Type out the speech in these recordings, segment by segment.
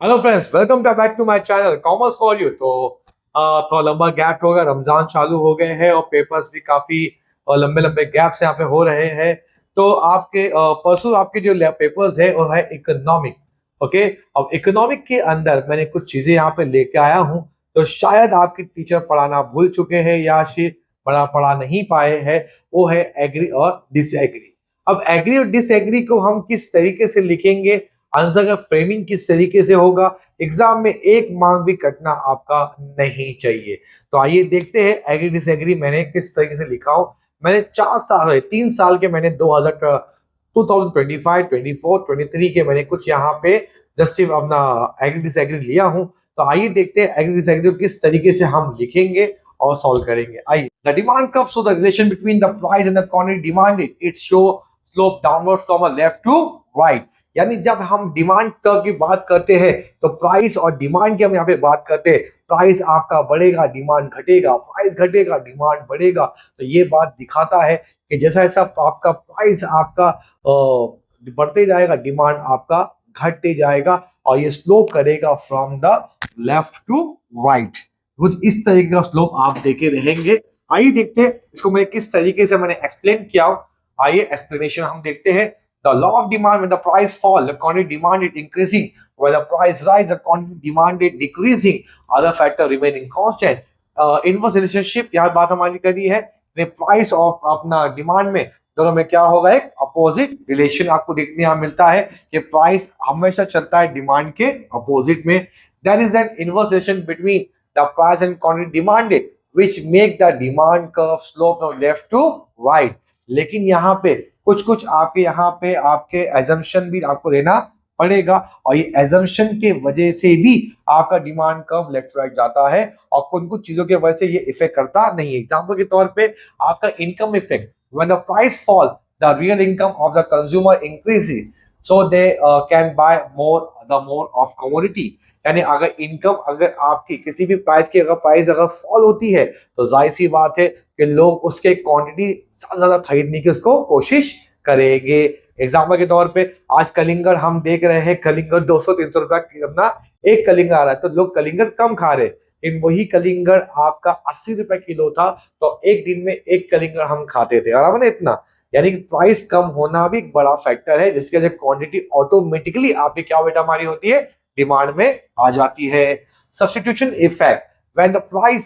Hello friends, welcome back to my channel commerce for you. तो थोड़ा लंबा gap होगा, रमजान चालू हो गए हैं और पेपर्स भी काफी लंबे लंबे गैप से यहाँ पे हो रहे हैं। तो आपके परसों आपके जो पेपर्स है वो है इकोनॉमिक। ओके, अब इकोनॉमिक के अंदर मैंने कुछ चीजें यहाँ पे लेके आया हूँ। तो शायद आपके टीचर पढ़ाना भूल चुके हैं या फिर पढ़ा नहीं पाए हैं। वो है एग्री और डिसएग्री। अब एग्री और डिसएग्री को हम किस तरीके से लिखेंगे, आंसर का फ्रेमिंग किस तरीके से होगा, एग्जाम में एक मार्क भी कटना आपका नहीं चाहिए। तो आइए देखते हैं एग्री डिसएग्री मैंने किस तरीके से लिखा हूं। मैंने 4 साल 3 साल के मैंने 2025 24 23 के मैंने कुछ यहाँ पे जस्ट अपना एग्री डिसएग्री लिया हूं। तो आइए देखते हैं एग्री डिसएग्री को किस तरीके से हम लिखेंगे और सॉल्व करेंगे। आइए, the demand curve show the relation between the price and the quantity demanded. It show slope downward from a left to right. यानी जब हम डिमांड कर्व की बात करते हैं तो प्राइस और डिमांड की हम यहाँ पे बात करते हैं। प्राइस आपका बढ़ेगा, डिमांड घटेगा, प्राइस घटेगा, डिमांड बढ़ेगा। तो ये बात दिखाता है कि जैसा जैसा आपका प्राइस आपका बढ़ते जाएगा, डिमांड आपका घटते जाएगा और ये स्लोप करेगा from the left to right. कुछ इस तरीके का स्लोप आप देखे रहेंगे। आइए देखते हैं इसको मैंने किस तरीके से मैंने एक्सप्लेन किया। आइए एक्सप्लेनेशन हम देखते हैं। The law of demand, when the price fall, the quantity demanded increasing. When the price rise, the quantity demanded decreasing. Other factor remaining constant. Inverse relationship यहाँ बात हमारी करी है। प्राइस और अपना डिमांड में दोनों में क्या होगा, एक अपोजिट रिलेशन आपको देखने यहाँ मिलता है कि प्राइस हमेशा चलता है डिमांड के अपोजिट में। There is an inverse relation between the price and quantity demanded, which make the demand curve slope from left to right. लेकिन यहाँ पे कुछ आपके यहाँ पे आपके एजम्पशन भी आपको देना पड़ेगा और ये एजम्पशन के वजह से भी आपका डिमांड कर्व लेफ्ट राइट जाता है और कुछ चीजों के वजह से ये इफेक्ट करता नहीं है। एग्जांपल के तौर पे आपका income effect, when the price fall the real income of the consumer increases so they can buy more of commodity. यानी अगर इनकम अगर आपकी किसी भी प्राइस की अगर प्राइस अगर फॉल होती है तो जाहिर सी बात है कि लोग उसके क्वांटिटी ज्यादा खरीदने की उसको कोशिश करेंगे। एग्जाम्पल के तौर पे आज कलिंगर हम देख रहे हैं, कलिंगर 200-300 रुपया अपना एक कलिंगर आ रहा है तो लोग कलिंगर कम खा रहे हैं। इन वही कलिंगर आपका 80 रुपए किलो था तो एक दिन में एक कलिंगर हम खाते थे, आराम है इतना। यानी कि प्राइस कम होना भी एक बड़ा फैक्टर है जिसकी वजह से क्वांटिटी ऑटोमेटिकली आपकी क्या बेटा हमारी होती है, डिमांड में आ जाती है। Substitution effect, when the price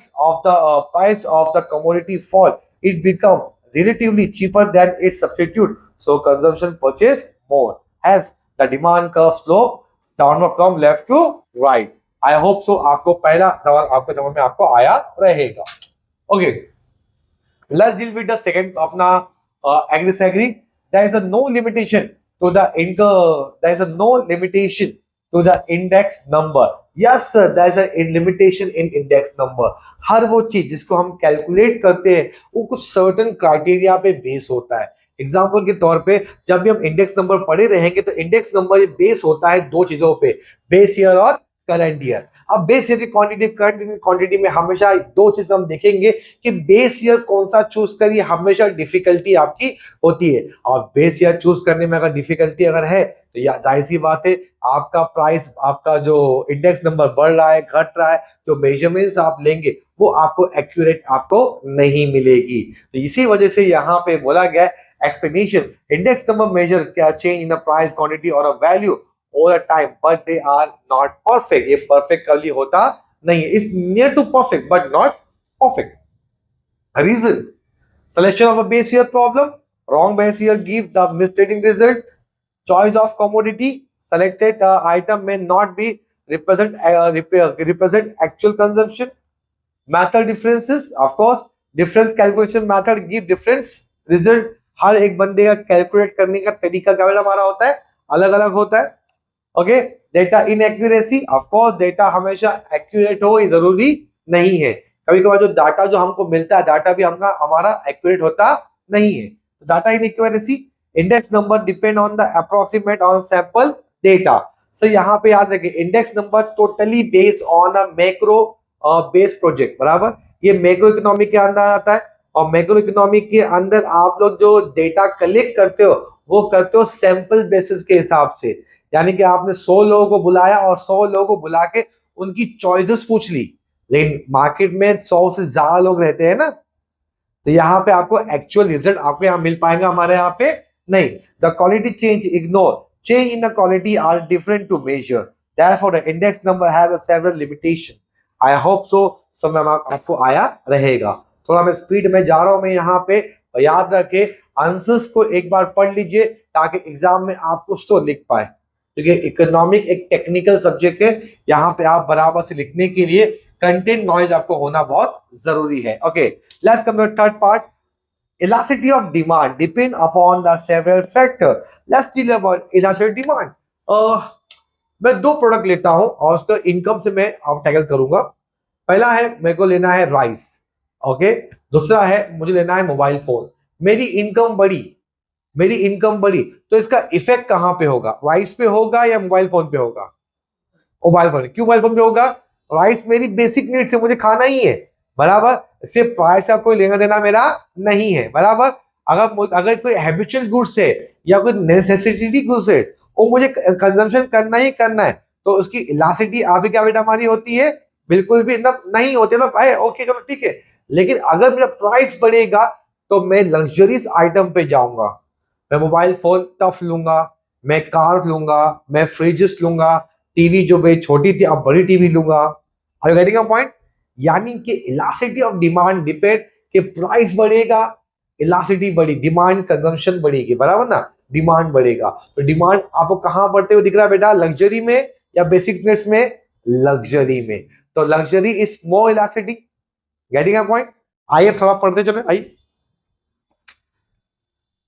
of the commodity fall, it become relatively cheaper than its substitute, so consumption purchase more, as the demand curve slope downward from left to right. I hope so आपको पहला सवाल आपको समझ में आपको आया रहेगा। Okay, let's deal with the second अपना agree. There is a no limitation to the income. There is a no limitation to the index number. Yes sir, there is a limitation in index number. हर वो चीज जिसको हम calculate करते हैं वो कुछ certain criteria पे बेस होता है। एग्जाम्पल के तौर पे जब भी हम इंडेक्स नंबर पढ़े रहेंगे तो इंडेक्स नंबर बेस होता है दो चीजों पे, बेस ईयर और करंट ईयर। अब बेस ईयर की क्वांटिटी, करंट क्वांटिटी में हमेशा दो चीज हम देखेंगे कि बेस ईयर कौन सा चूज करिए, हमेशा डिफिकल्टी आपकी होती है। और बेस ईयर चूज करने में अगर डिफिकल्टी अगर है तो जाहिर सी बात है आपका प्राइस, आपका जो इंडेक्स नंबर बढ़ रहा है घट रहा है, जो मेजरमेंट्स आप लेंगे वो आपको एक्यूरेट आपको नहीं मिलेगी। तो इसी वजह से यहाँ पे बोला गया एक्सप्लेनेशन, इंडेक्स नंबर मेजर क्या change in the price quantity और a value over time but they are not perfect. ये परफेक्ट कभी होता नहीं है, is near to perfect but not perfect. Reason, selection of a base year problem, wrong base year give the misleading result. Choice of commodity, selected item may not be represent actual consumption. Method differences, of course difference calculation method give different result। हर एक बंदे का calculate करने का तरीका क्या हमारा होता है, अलग अलग होता है। Okay, data inaccuracy, of course data हमेशा एक्यूरेट हो ये जरूरी नहीं है। कभी कभार जो डाटा जो हमको मिलता है डाटा भी हमारा एक्यूरेट होता नहीं है। Data inaccuracy, index number depend on the approximate on sample data. So यहाँ पे याद रखिए index number totally based on a macro base project, बराबर। ये मैक्रो इकोनॉमिक के अंदर आता है और मैक्रो इकोनॉमिक के अंदर आप लोग जो डेटा कलेक्ट करते हो वो करते हो सैंपल बेसिस के हिसाब से। यानी कि आपने 100 लोगों को बुलाया और 100 लोगों को बुला के उनकी चॉइसेस पूछ ली, लेकिन मार्केट में 100 से ज्यादा लोग रहते हैं ना, तो यहाँ पे आपको एक्चुअल रिजल्ट आपको यहाँ मिल पाएगा, हमारे यहाँ पे नहीं। The quality change ignore change in the quality are different to measure, therefore the index number has a several limitation. I hope so समझ में आपको आया रहेगा। थोड़ा मैं स्पीड में जा रहा हूं मैं यहाँ पे, याद रखे आंसर्स को एक बार पढ़ लीजिए ताकि एग्जाम में आप कुछ तो लिख पाए, क्योंकि इकोनॉमिक एक टेक्निकल सब्जेक्ट है, यहाँ पे आप बराबर से लिखने के लिए कंटेंट नॉलेज आपको होना बहुत जरूरी है। Okay, let's come to third part. Elasticity of demand depend upon the several factors. Let's deal about elasticity demand. मैं दो प्रोडक्ट लेता हूं और उसका इनकम से मैं आप टैकल करूंगा। पहला है मेरे को लेना है राइस, ओके। दूसरा है मुझे लेना है मोबाइल फोन। मेरी इनकम बढ़ी तो इसका इफेक्ट कहां पे होगा, राइस पे होगा या मोबाइल फोन पे होगा? Mobile phone. क्यों मोबाइल फोन पे होगा? राइस मेरी बेसिक नीड्स है, मुझे खाना ही है, बराबर। सिर्फ प्राइस का कोई लेना देना मेरा नहीं है, बराबर। अगर कोई हैबिचुअल गुड्स है या कोई नेसेसिटी गुड्स है, वो मुझे कंजम्पशन करना ही करना है, तो उसकी इलास्टिसिटी आप क्या बेटा हमारी होती है? बिल्कुल भी नहीं होती। तो भाई ओके चलो ठीक है, लेकिन अगर मेरा प्राइस बढ़ेगा तो मैं लग्जरीज आइटम पे जाऊंगा। मैं मोबाइल फोन टफ लूंगा, मैं कार लूंगा, मैं फ्रिजेस लूंगा, टीवी जो भाई छोटी थी अब बड़ी टीवी लूंगा। Are you getting a point? यानी कि इलास्टिसिटी ऑफ डिमांड डिपेंड कि प्राइस बढ़ेगा, इलास्टिसिटी बढ़ी, डिमांड कंजम्पशन बढ़ेगी, बराबर ना। डिमांड बढ़ेगा तो डिमांड आपको कहां बढ़ते हुए दिख रहा है बेटा? लग्जरी में या बेसिक नीड्स में? लग्जरी में। तो luxury is more elasticity. Getting a point? आइए थोड़ा पढ़ते चले, आइए।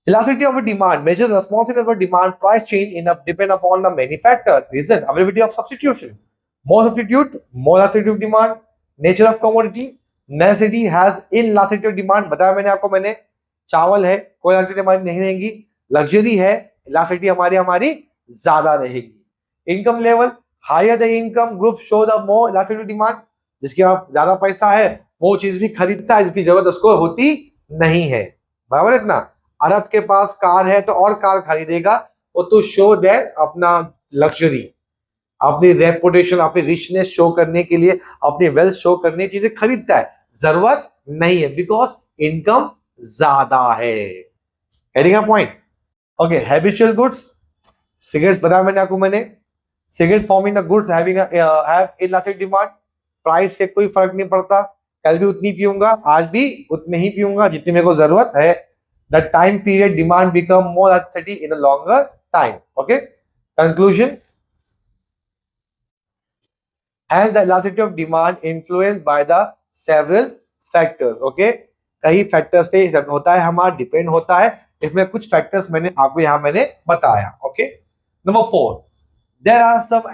Elasticity of a demand measures responsiveness of a demand price change depend upon the many factors. Reason availability of substitution, more substitute, more elasticity of demand, nature of commodity, necessity has inelasticity of demand. बताया मैंने आपको, मैंने चावल है कोई elasticity हमारी नहीं रहेगी, लग्जरी है elasticity हमारी ज्यादा रहेगी। Income level, higher the income group show the more elasticity of demand, जिसके पास ज्यादा पैसा है वो चीज भी खरीदता है जिसकी जरूरत उसको होती नहीं है, बराबर। इतना अरब के पास कार है तो और कार खरीदेगा, वो तो शो दैट अपना लग्जरी, अपनी रेपुटेशन, अपनी रिचनेस शो करने के लिए, अपनी वेल्थ शो करने की चीजें खरीदता है, जरूरत नहीं है, बिकॉज इनकम ज्यादा है। Getting a point? Okay, habitual goods, cigarettes बताया मैंने आपको, cigarette forming the goods having have elastic demand, price से कोई फर्क नहीं पड़ता, कल भी उतनी पीऊंगा, आज भी उतने ही पीऊंगा जितनी मेरे को जरूरत है। The time period demand become more elasticity in a longer time. Okay. Conclusion. And the elasticity of demand influenced by the several factors. Okay. कई factors पे होता है हमारा, डिपेंड होता है। इसमें कुछ factors मैंने आपको यहाँ मैंने बताया। Okay. Number 4. There are some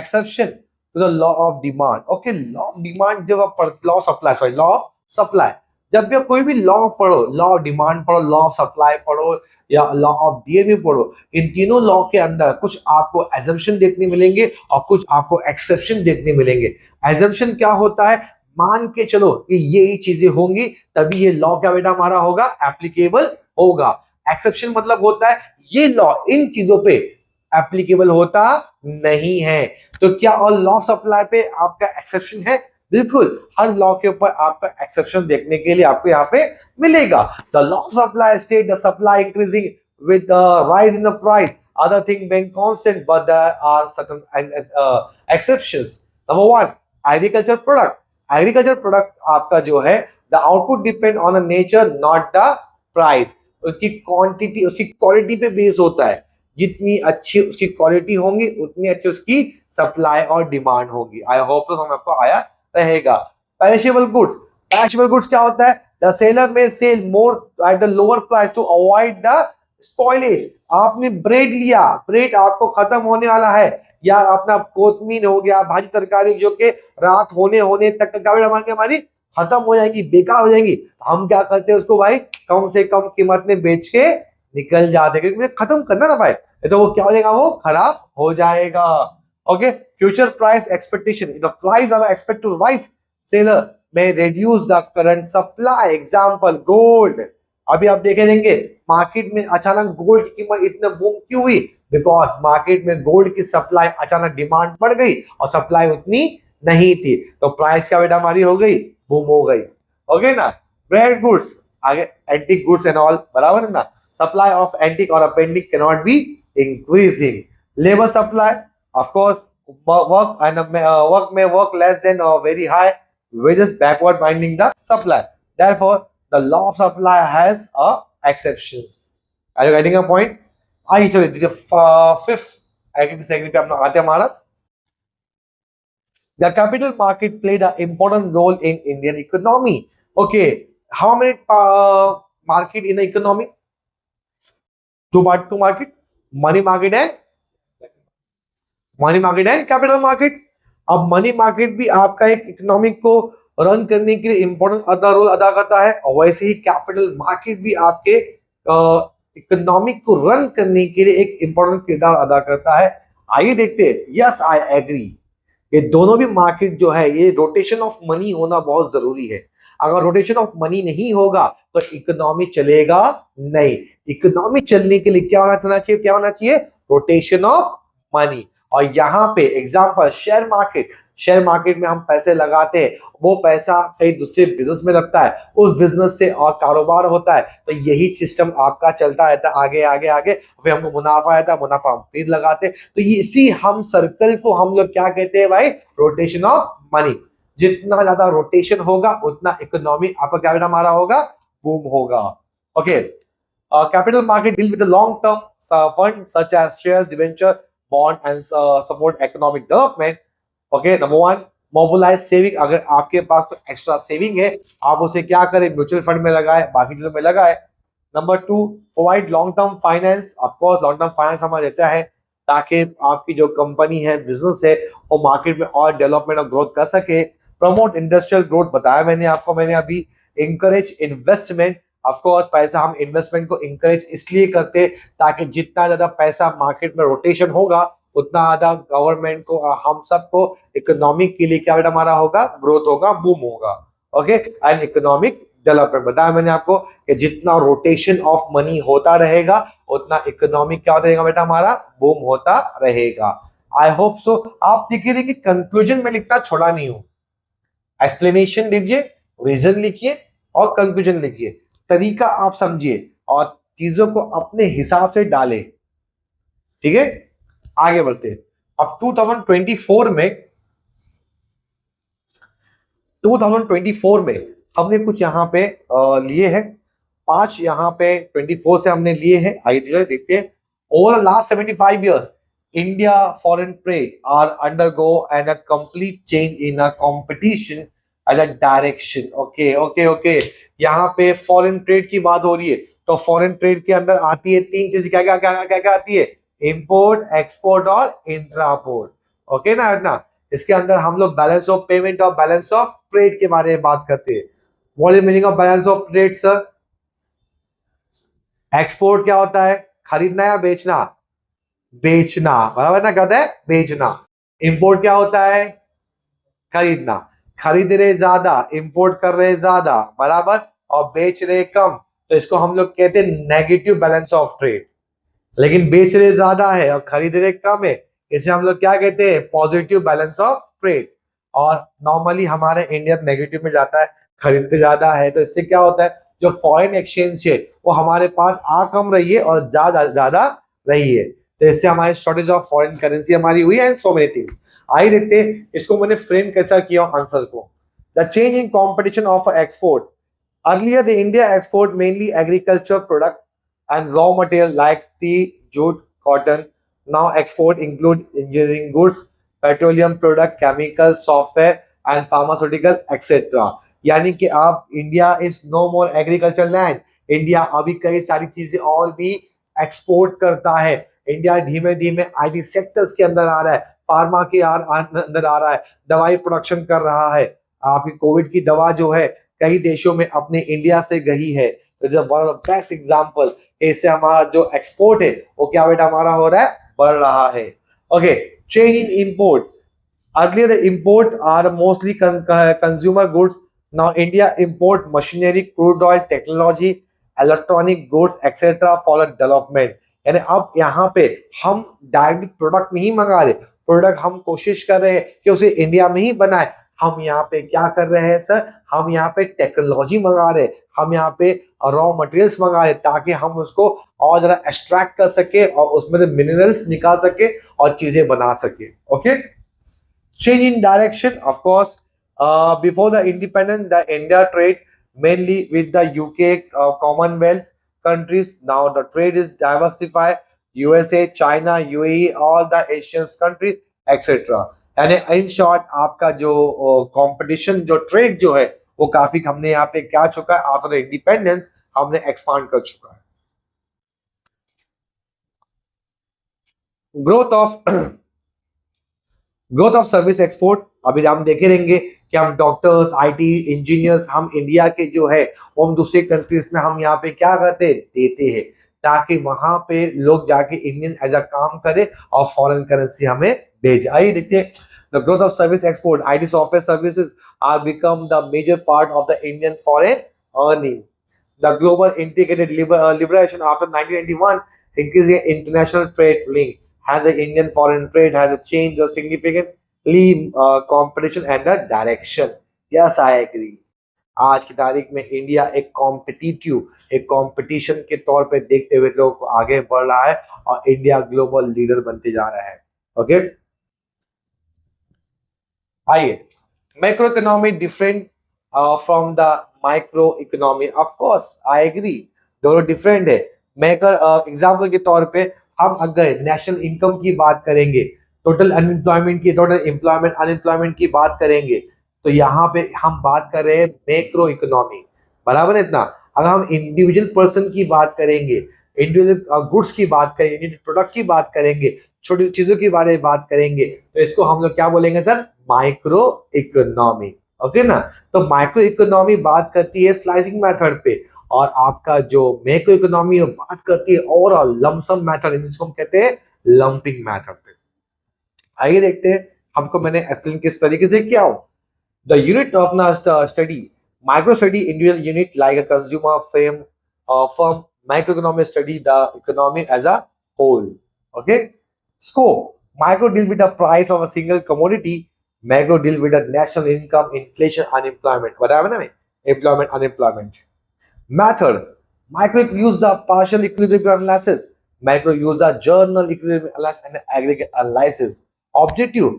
exception to the law of demand. Okay. Law of demand जब आप law of supply जब भी कोई भी लॉ पढ़ो, लॉ ऑफ डिमांड पढ़ो, लॉ ऑफ सप्लाई पढ़ो या लॉ ऑफ डीएमए पढ़ो, इन तीनों लॉ के अंदर कुछ आपको एजम्पशन देखने मिलेंगे और कुछ आपको एक्सेप्शन देखने मिलेंगे। एजम्पशन क्या होता है? मान के चलो कि ये चीजें होंगी तभी ये लॉ क्या बेटा हमारा होगा? एप्लीकेबल होगा। एक्सेप्शन मतलब होता है ये लॉ इन चीजों पे एप्लीकेबल होता नहीं है। तो क्या और लॉ सप्लाई पे आपका एक्सेप्शन है? बिल्कुल, हर लॉ के ऊपर आपका एक्सेप्शन देखने के लिए आपको यहाँ पे मिलेगा। The law of supply state the supply increasing with the rise in the price, other thing being constant, but there are certain exceptions. Number 1, agriculture product. Agriculture product आपका जो है, the output depend on the nature not the price. उसकी quantity, उसकी quality पे base होता है। जितनी अच्छी उसकी क्वालिटी होगी उतनी अच्छी उसकी सप्लाई और डिमांड होगी। आई होप तो समझ आपको आया रहेगा। पेरिशेबल गुड्स, पेरिशेबल गुड्स क्या होता है? The seller may sell more at the lower price to avoid the spoilage. आपने ब्रेड लिया, ब्रेड आपको खत्म होने वाला है, या अपना कोतमीन हो गया, भाजी तरकारी जो कि रात होने तक हमारी खत्म हो जाएंगी, बेकार हो जाएंगी, हम क्या करते हैं उसको भाई कम से कम कीमत में बेच के निकल जाते हैं, क्योंकि खत्म करना ना भाई, तो वो क्या हो जाएगा? वो खराब हो जाएगा। Okay, future price expectation. If the price are expected to rise, seller may reduce the current supply. Example, gold. अभी आप देखेंगे मार्केट में अचानक गोल्ड की कीमत इतने बूम क्यों हुई? बिकॉज मार्केट में गोल्ड की सप्लाई अचानक डिमांड बढ़ गई और सप्लाई उतनी नहीं थी, तो प्राइस क्या बेटा हमारी हो गई, बूम हो गई। ओके ना। ब्रेड गुड्स, आगे एंटीक गुड्स एंड ऑल, बराबर है ना। सप्लाई ऑफ एंटीक और अपेंडिक can not be increasing. Labour supply, of course work less than or very high wages backward binding the supply. Therefore, the law of supply has a exceptions. Are you getting a point? आइए चलिए दीजिए fifth agree सेग्री पे अपना आते हमारा। The capital market played an important role in Indian economy. Okay, how many market in the economy? Two market, money market and capital market. अब money market भी आपका एक इकोनॉमिक को रन करने के लिए इंपॉर्टेंट रोल अदा करता है, और वैसे ही कैपिटल मार्केट भी आपके इकोनॉमिक को रन करने के लिए एक इंपॉर्टेंट किरदार अदा करता है। आइए देखते हैं। यस आई एग्री, ये दोनों भी मार्केट जो है ये रोटेशन ऑफ मनी होना बहुत जरूरी है। अगर रोटेशन ऑफ मनी नहीं होगा तो इकोनॉमी चलेगा नहीं। इकोनॉमी चलने के लिए क्या होना चाहिए, क्या होना चाहिए, रोटेशन ऑफ मनी। और यहाँ पे एग्जांपल शेयर मार्केट में हम पैसे लगाते हैं, वो पैसा कहीं दूसरे बिजनेस में लगता है, उस बिजनेस से और कारोबार होता है, तो यही सिस्टम आपका चलता रहता है आगे आगे आगे, फिर हमको मुनाफा आता है, मुनाफा हम फिर लगाते, तो ये इसी हम सर्कल को हम लोग क्या कहते हैं भाई, रोटेशन ऑफ मनी। जितना ज्यादा रोटेशन होगा उतना इकोनॉमी आपका क्या बेटा हमारा होगा, बूम होगा। Okay, capital market deal with the long term fund such as shares, debenture, bond and support economic development. Okay, number one, mobilize saving। अगर आपके पास कोई एक्स्ट्रा सेविंग है आप उसे क्या करें, म्यूचुअल फंड में लगाए, बाकी चीजों में लगाए। Number two, provide long term finance. Of course long term finance हमारा देता है ताकि आपकी जो कंपनी है, बिजनेस है, वो मार्केट में और डेवलपमेंट और ग्रोथ कर सके। प्रमोट इंडस्ट्रियल ग्रोथ, बताया मैंने आपको, मैंने अभी। इंकरेज इन्वेस्टमेंट, ऑफ कोर्स पैसा हम इन्वेस्टमेंट को इंकरेज इसलिए करते ताकि जितना ज्यादा पैसा मार्केट में रोटेशन होगा उतना ज्यादा गवर्नमेंट को, हम सबको इकोनॉमिक के लिए क्या बेटा हमारा होगा, ग्रोथ होगा, बूम होगा। ओके, एंड इकोनॉमिक डेवलपमेंट, बताया मैंने आपको कि जितना रोटेशन ऑफ मनी होता रहेगा उतना इकोनॉमिक क्या होता रहेगा बेटा हमारा, बूम होता रहेगा। आई होप सो आप देख रहे कि कंक्लूजन में लिखना छोड़ा नहीं हूं। एक्सप्लेनेशन दीजिए, रीजन लिखिए और कंक्लूजन लिखिए, तरीका आप समझिए और चीजों को अपने हिसाब से डालें। ठीक है, आगे बढ़ते हैं। अब 2024 में हमने कुछ यहां पे लिए हैं, 5 यहां पे 24 से हमने लिए हैं। आइए देखते हैं। Over the last 75 years India foreign trade are undergo and a complete change in a competition as a direction। Okay, यहाँ पे फॉरेन ट्रेड की बात हो रही है, तो फॉरेन ट्रेड के अंदर आती है 3 चीज, क्या क्या क्या क्या क्या आती है, इंपोर्ट, एक्सपोर्ट और इंट्रापोर्ट। ओके ना। इसके अंदर हम लोग बैलेंस ऑफ पेमेंट और बैलेंस ऑफ ट्रेड के बारे में बात करते हैं। What is meaning of balance of trade sir? Export क्या होता है, खरीदना या बेचना, बेचना, बराबर ना, क्या होता है, बेचना। इंपोर्ट क्या होता है, खरीदना, खरीद रहे ज्यादा, इंपोर्ट कर रहे ज्यादा, बराबर, और बेच रहे कम, तो इसको हम लोग कहते हैं नेगेटिव बैलेंस ऑफ ट्रेड। लेकिन बेच रहे ज्यादा है और खरीद रहे कम है, इसे हम लोग क्या कहते हैं, पॉजिटिव बैलेंस ऑफ ट्रेड। और नॉर्मली हमारे इंडिया नेगेटिव में जाता है, खरीदते ज्यादा है, तो इससे क्या होता है, जो फॉरेन एक्सचेंज है वो हमारे पास आ कम रही है और ज्यादा रही है, तो इससे हमारी शॉर्टेज ऑफ फॉरेन करेंसी हमारी हुई है, एंड सो मेनी थिंग्स। आइए देखते हैं इसको मैंने फ्रेम कैसा किया आंसर को। The change in competition of export. Earlier the India export mainly agriculture product and raw material like tea, jute, cotton. Now export include engineering goods, petroleum product, chemicals, software and pharmaceutical etc. यानी कि आप India is no more agriculture land, India अभी कई सारी चीजें और भी export करता है। इंडिया धीमे धीमे आईटी सेक्टर्स के अंदर आ रहा है, फार्मा के अंदर आ रहा है, दवाई प्रोडक्शन कर रहा है। आपकी कोविड की दवा जो है कई देशों में अपने इंडिया से गई है, तो जब वन ऑफ बेस्ट एग्जांपल, इससे हमारा जो एक्सपोर्ट है वो क्या बेटा हमारा हो रहा है, बढ़ रहा है। Okay, change in import. Earlier the import are mostly consumer goods, now India import machinery, crude oil, technology electronic goods etcetera for development. यानी अब यहाँ पे हम डायरेक्ट प्रोडक्ट नहीं मंगा रहे, प्रोडक्ट हम कोशिश कर रहे हैं कि उसे इंडिया में ही बनाए। हम यहाँ पे क्या कर रहे हैं सर, हम यहाँ पे टेक्नोलॉजी मंगा रहे हैं, हम यहाँ पे रॉ मटेरियल्स मंगा रहे हैं ताकि हम उसको और जरा एक्सट्रैक्ट कर सके और उसमें से मिनरल्स निकाल सके और चीजें बना सके। Okay, change in direction, of course. Before the independence, the India trade mainly with the UK, Commonwealth countries. Now the trade is diversified. USA, China, UAE, all the Asian countries, etc. यानी in short आपका जो competition जो trade जो है वो काफी हमने यहाँ पे क्या चुका है, आफ्टर इंडिपेंडेंस हमने एक्सपांड कर चुका है। ग्रोथ ऑफ सर्विस एक्सपोर्ट, अभी हम देखे रहेंगे कि हम डॉक्टर्स, आईटी इंजीनियर्स, हम इंडिया के जो है वो हम दूसरे कंट्रीज में हम यहाँ पे क्या करते देते हैं ताकि वहां पे लोग जाके इंडियन एज अ काम करे और फॉरेन करेंसी हमें भेजे। आइए देखते हैं। The growth of service export, IT software services are become the major part of the Indian foreign earning. The global integrated liberation after 1991 increasing international trade link has the Indian foreign trade has a change or significantly competition and a direction. Yes, I agree. आज की तारीख में India एक competitive, एक competition के तौर पे देखते हुए लोग आगे बढ़ रहा है और इंडिया ग्लोबल लीडर बनते जा रहा है। ओके, आइए, macro economy different from the micro economy. Of course I agree, दोनों डिफरेंट है। मैक्रो एग्जांपल के तौर पे हम अगर नेशनल इनकम की बात करेंगे, टोटल अनएम्प्लॉयमेंट की, टोटल एम्प्लॉयमेंट अनएम्प्लॉयमेंट की बात करेंगे, तो यहाँ पे हम बात कर रहे हैं मैक्रो इकोनॉमी, बराबर है इतना। अगर हम इंडिविजुअल पर्सन की बात करेंगे, इंडिविजुअल गुड्स की बात करेंगे, इंडिविजुअल प्रोडक्ट की बात करेंगे, छोटी चीजों के बारे में बात करेंगे, तो इसको हम लोग क्या बोलेंगे सर, माइक्रो इकोनॉमी। ओके ना, तो माइक्रो इकोनॉमी बात करती है स्लाइसिंग मेथड पे और आपका जो मैक्रो इकोनॉमी बात करती है ओवरऑल लमसम मेथड, जिसको हम कहते हैं लंपिंग मेथड पे। आइए देखते हैं हमको मैंने एक्सप्लेन किस तरीके से किया हो। द यूनिट ऑफ ना study, micro study individual unit like a consumer firm, micro economy study the economy as a whole. Okay, scope, micro deal with the price of a single commodity, macro deal with the national income, inflation, unemployment, बराबर ना, employment unemployment. Method, micro use the partial equilibrium analysis, macro use the journal equilibrium analysis and aggregate analysis. Objective,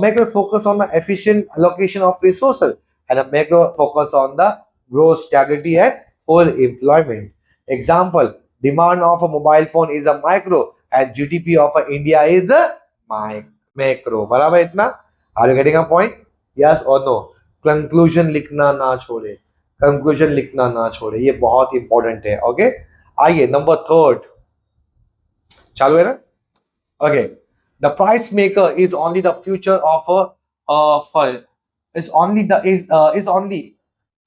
macro focus on the efficient allocation of resources and a macro focus on the growth, stability and full employment. Example, demand of a mobile phone is a micro and GDP of India is a macro. बराबर इतना? Are you getting a point? Yes or no? Conclusion लिखना ना छोड़े, conclusion लिखना ना छोड़े, ये बहुत इंपॉर्टेंट है। ओके, आइए नंबर थर्ड, चालू है ना। Okay, the price maker is only the future of is only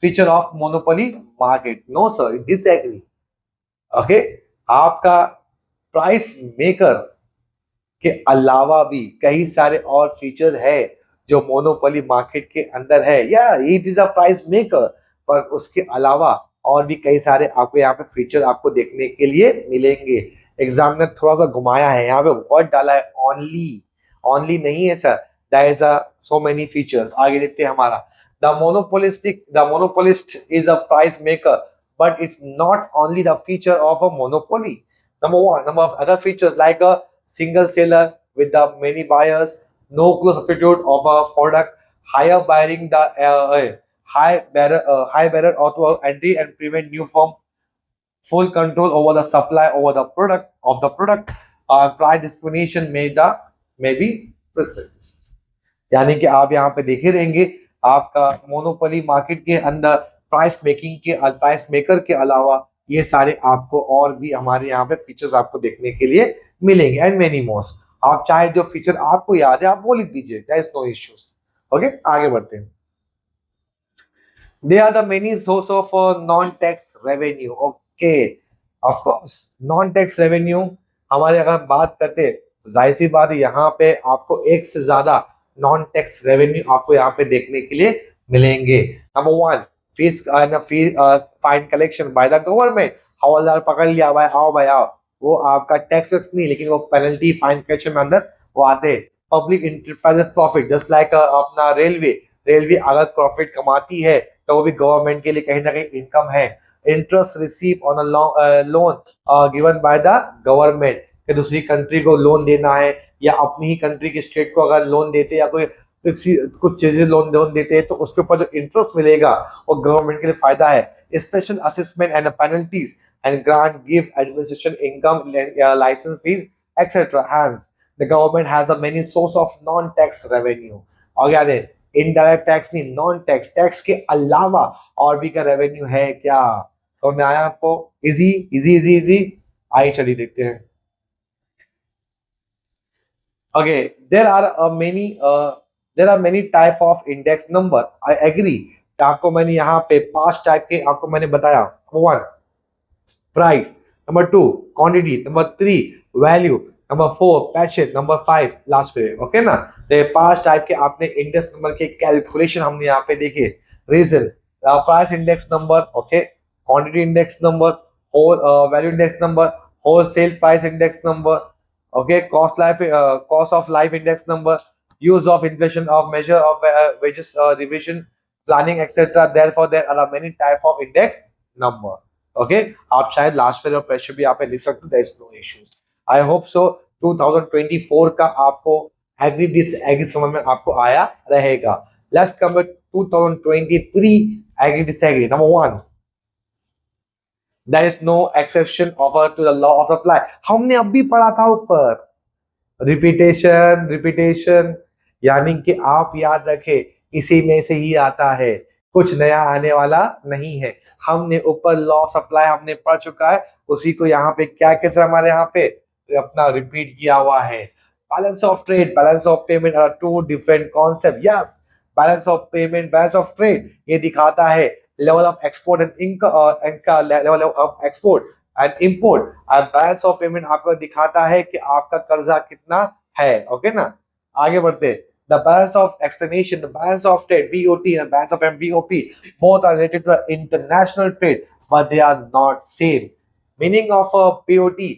feature of monopoly market. No sir, disagree. Okay, आपका प्राइस मेकर के अलावा भी कई सारे और फीचर है जो मोनोपोली मार्केट के अंदर है, या it is a price maker, पर उसके अलावा और भी कई सारे आपको यहाँ पे फीचर आपको देखने के लिए मिलेंगे। एग्जाम में थोड़ा सा घुमाया है, यहाँ पे वर्ड डाला है ओनली, ओनली नहीं है sir, there is so many features. आगे देखते हैं हमारा, the monopolist is a price maker but it's not only the feature of a monopoly. Number one, number of other features like a single seller with the many buyers, no close substitute of a product, higher barrier the high barrier auto entry and prevent new firm, full control over the supply over the product, price discrimination may be present। यानी कि आप यहाँ पे देखे रहेंगे आपका monopoly market के अंदर प्राइस मेकर के अलावा ये सारे आपको और भी हमारे यहाँ पे फीचर्स आपको देखने के लिए मिलेंगे एंड मेनी मोर्स। आप चाहे जो फीचर आपको याद है आप वो लिख दीजिए, there is no issues. Okay, आगे बढ़ते हैं। They are the many source of non-tax revenue. Okay, of course, non-tax revenue हमारे अगर हम बात करते हैं तो जाहिर सी बात है यहाँ पे आपको एक से ज्यादा नॉन टैक्स रेवेन्यू आपको यहाँ पे देखने के लिए मिलेंगे। Number one, fees fine collection by the government, हवलदार पकड़ लिया भाई, आओ भाई आओ, वो आपका टैक्स वैक्स नहीं, लेकिन वो पेनल्टी फाइन कलेक्शन में अंदर वो आते हैं। Public enterprises profit, just like अपना रेलवे, रेलवे अगर प्रॉफिट कमाती है तो वो भी गवर्नमेंट के लिए कहीं ना कहीं इनकम है। Interest receive on a loan given by the government, कि दूसरी कंट्री को लोन देना है या अपनी ही कंट्री के स्टेट को अगर लोन देते या कोई कुछ चीजें लोन देते हैं तो उसके ऊपर जो इंटरेस्ट मिलेगा वो गवर्नमेंट के लिए फायदा है। Special assessment and penalties and grant give administration income licence fees etcetera, hence the government has a many source of non tax revenue. और क्या है, इनडायरेक्ट टैक्स नहीं, नॉन टैक्स, टैक्स के अलावा और भी का रेवेन्यू है क्या? समझ में आया आपको? Easy easy easy easy. आइए चलिए देखते हैं। Okay, there are many type of index number. I agree। आपको मैंने यहाँ पे 5 टाइप के आपको मैंने बताया। Number 1 price, number 2 quantity, number 3 value, number 4 patches, number 5 last पे। ओके ना, तो ये 5 टाइप के आपने इंडेक्स नंबर के कैलकुलेशन हमने यहाँ पे देखे। Region, price index number, okay, quantity index number, whole value index number, wholesale price index number, okay, cost of life index number, use of inflation of measure of wages revision planning etc. Therefore there are many type of index number। okay, आप शायद last पे pressure भी यहाँ पे लिख सकते हो, there is no issues। I hope so 2024 का आपको एग्री डिसएग्री समझ में आपको आया रहेगा। Let's come to 2023 agree disagree. Number 1, there is no exception offer to the law of supply। हमने अभी पढ़ा था ऊपर, रिपीटेशन रिपीटेशन, यानी कि आप याद रखें इसी में से ही आता है, कुछ नया आने वाला नहीं है। हमने ऊपर लॉ ऑफ सप्लाई हमने पढ़ चुका है, उसी को यहाँ पे क्या कैसे हमारे यहाँ पे अपना रिपीट किया हुआ है। Balance of trade, balance of payment are two different concept. Yes, balance of payment, balance of trade ये दिखाता है level of export and income, level of export and import, और बैलेंस ऑफ पेमेंट आपको दिखाता है कि आपका कर्जा कितना है। ओके ना, आगे बढ़ते। the balance of explanation, the balance of trade BOT and balance of BOP both are related to international trade but they are not same। meaning of BOT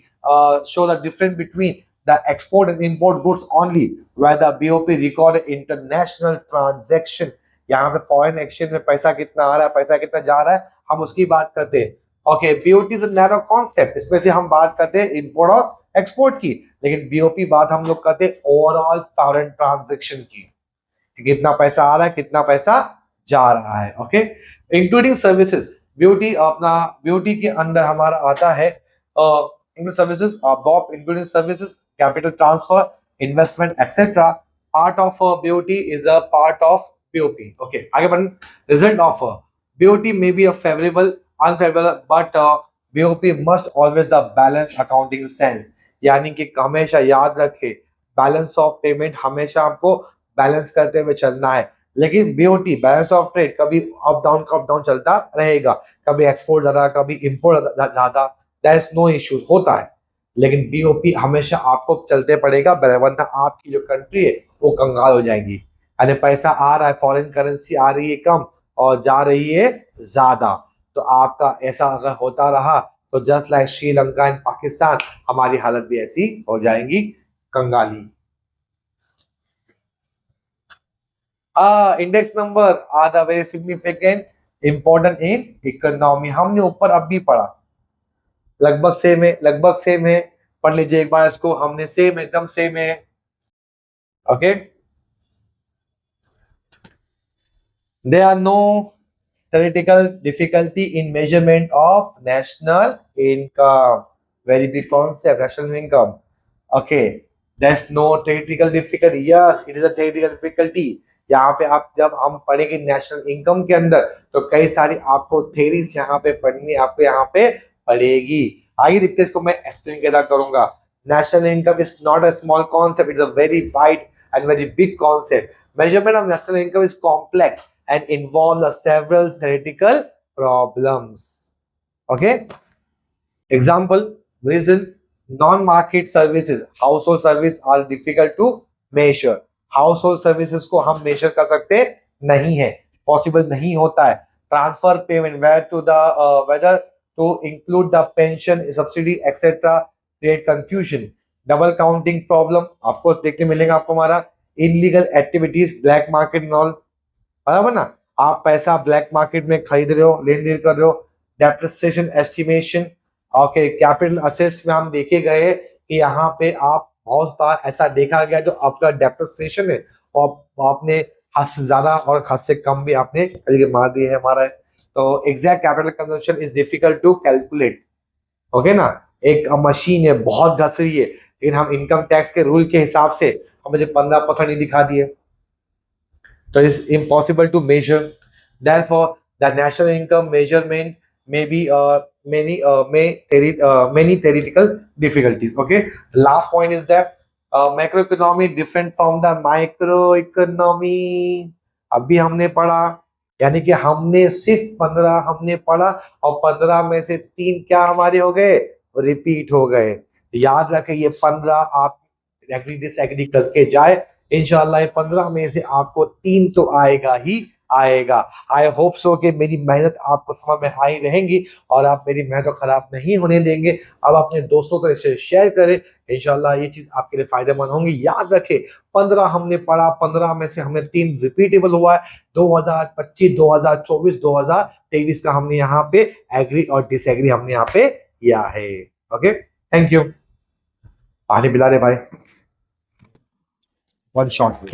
show the difference between the export and import goods only, where the BOP record international transaction। यहाँ पे foreign exchange में पैसा कितना आ रहा है, पैसा कितना जा रहा है, हम उसकी बात करते हैं। Okay, BOT is a narrow concept, इसमें से हम बात करते हैं इंपोर्ट और एक्सपोर्ट की, लेकिन बीओपी बात हम लोग करते हैं ओवरऑल फॉरेन ट्रांजैक्शन की, कितना पैसा आ रहा है, कितना पैसा जा रहा है। ओके, इंक्लूडिंग सर्विसेज, ब्यूटी अपना ब्यूटी के अंदर हमारा आता है services, बॉप including services, capital transfer, investment etcetera. Part of beauty is a part of BOP। okay, आगे बढ़ें। result of BOT may be a favorable, unfavorable, but BOP must always the balance accounting sense। यानी कि हमेशा याद रखे balance of payment हमेशा आपको balance करते हुए चलना है, लेकिन BOT बैलेंस ऑफ ट्रेड कभी अप डाउन चलता रहेगा, कभी एक्सपोर्ट ज्यादा कभी इंपोर्ट ज्यादा, दैट इज नो इश्यूज होता है, लेकिन BOP हमेशा आपको चलते पड़ेगा, वरना आपकी जो कंट्री है वो कंगाल हो जाएगी। यानी पैसा आ रहा है, फॉरेन करेंसी आ रही है कम और जा रही है ज्यादा, तो आपका ऐसा अगर होता रहा तो just like Sri Lanka and Pakistan हमारी हालत भी ऐसी हो जाएगी, कंगाली। Index number are the very significant important in economy. हमने ऊपर अब भी पढ़ा, लगभग सेम है, पढ़ लीजिए एक बार इसको, हमने सेम एकदम सेम है। Okay, there are no theoretical difficulty in measurement of national income। very big concept, national income। okay, there's no theoretical difficulty। yes, it is a theoretical difficulty। यहाँ पे आप जब हम पढ़ेंगे नेशनल इनकम के अंदर तो कई सारी आपको थेरीज यहाँ पे पढ़नी आपको यहाँ पे पड़ेगी। आगे देखते इसको मैं एक्सप्लेन कैसे करूंगा। National income is not a small concept, it's a very wide and very big concept। measurement of national income is complex and involves several theoretical problems। okay, example, reason, non-market services, household service are difficult to measure। household services को हम measure कर सकते नहीं है, possible नहीं होता है। transfer payment, whether to include the pension subsidy etc. create confusion, double counting problem of course देखने मिलेगा आपको हमारा, illegal activities, black market and all, बराबर ना, आप पैसा ब्लैक मार्केट में खरीद रहे हो, लेन देन कर रहे हो, depreciation estimation, okay, capital assets में हम देखे गए कि यहाँ पे आप बहुत बार ऐसा देखा गया जो आपका डेप्रिसिएशन है और आपने हद से ज्यादा और हद से कम भी आपने करके मार दिए है हमारा, तो exact capital consumption is difficult to calculate, okay ना, एक मशीन है बहुत घस रही है, लेकिन हम इनकम टैक्स के रूल के हिसाब से हम मुझे 15% ही दिखा दिए, so it's impossible to measure. Therefore, the national income measurement may be many theoretical difficulties. Okay. Last point is that macroeconomy different from the microeconomy. अभी हमने पढ़ा, यानी कि हमने सिर्फ 15 हमने पढ़ा और 15 में से 3 क्या हमारे हो गए, रिपीट हो गए। याद रखें ये 15 आप एग्री डिसएग्री करके जाए, इंशाल्लाह ये 15 में से आपको 3 तो आएगा ही आएगा। आई होप सो कि मेरी मेहनत आपको समझ में आई रहेंगी और आप मेरी मेहनत को खराब नहीं होने देंगे। अब अपने दोस्तों को इसे शेयर करें, इंशाल्लाह ये चीज आपके लिए फायदेमंद होंगी। याद रखें 15 हमने पढ़ा, 15 में से हमने 3 रिपीटेबल हुआ है, 2025, 2024, 2023 का हमने यहाँ पे एग्री और डिसएग्री हमने यहाँ पे किया है। Okay, thank you. पानी पिला दे भाई, 1 शॉट।